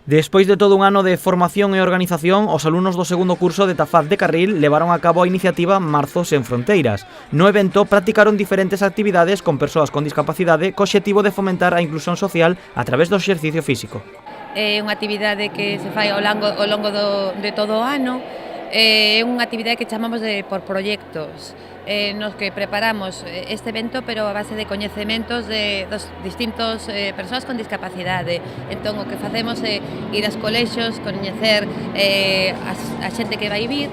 Despois de todo un ano de formación e organización, os alumnos do segundo curso de Tafaz de Carril levaron a cabo a iniciativa Marzo Sen Fronteiras. No evento practicaron diferentes actividades con persoas con discapacidade co obxectivo de fomentar a inclusión social a través do exercicio físico. É unha actividade que se fai ao longo de todo o ano. É unha actividade que chamamos de por proxectos, nos que preparamos este evento, pero a base de coñecementos dos distintos persoas con discapacidade. Entón, o que facemos é ir aos colexios, coñecer a xente que vai vir,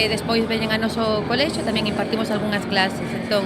despois veñen a noso colexio, tamén impartimos algunhas clases. Entón,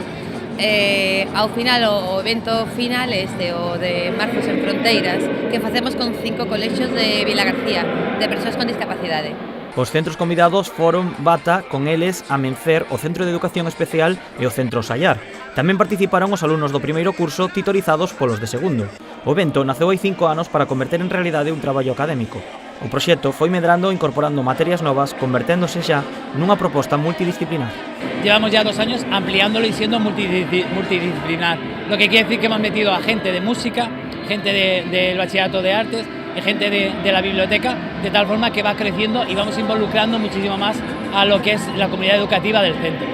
ao final, o evento final este, o de Marzo Sen Fronteiras, que facemos con 5 colexios de Vilagarcía, de persoas con discapacidade. Os centros convidados foron Bata, con eles Amencer, o Centro de Educación Especial e o Centro Sayar. Tamén participaron os alumnos do primeiro curso titorizados polos de segundo. O evento naceu hai 5 anos para converter en realidade un traballo académico. O proxecto foi medrando incorporando materias novas, converténdose xa nunha proposta multidisciplinar. Llevamos ya 2 años ampliándolo y siendo multidisciplinar, lo que quiere decir que hemos metido a gente de música, gente del bachillerato de artes, gente de la biblioteca, de tal forma que va creciendo y vamos involucrando muchísimo más a lo que es la comunidad educativa del centro.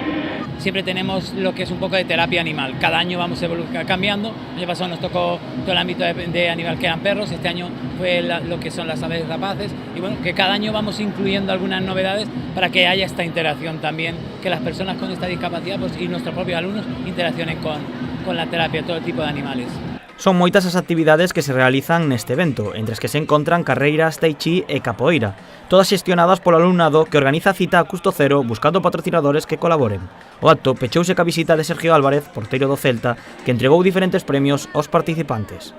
Siempre tenemos lo que es un poco de terapia animal, cada año vamos cambiando. El año pasado nos tocó todo el ámbito de animal que eran perros, este año fue lo que son las aves rapaces, y bueno, que cada año vamos incluyendo algunas novedades para que haya esta interacción también, que las personas con esta discapacidad pues, y nuestros propios alumnos interaccionen con la terapia, todo tipo de animales. Son moitas as actividades que se realizan neste evento, entre as que se encontran carreiras, tai chi e capoeira, todas xestionadas polo alumnado que organiza a cita a custo cero buscando patrocinadores que colaboren. O acto pechouse ca visita de Sergio Álvarez, porteiro do Celta, que entregou diferentes premios aos participantes.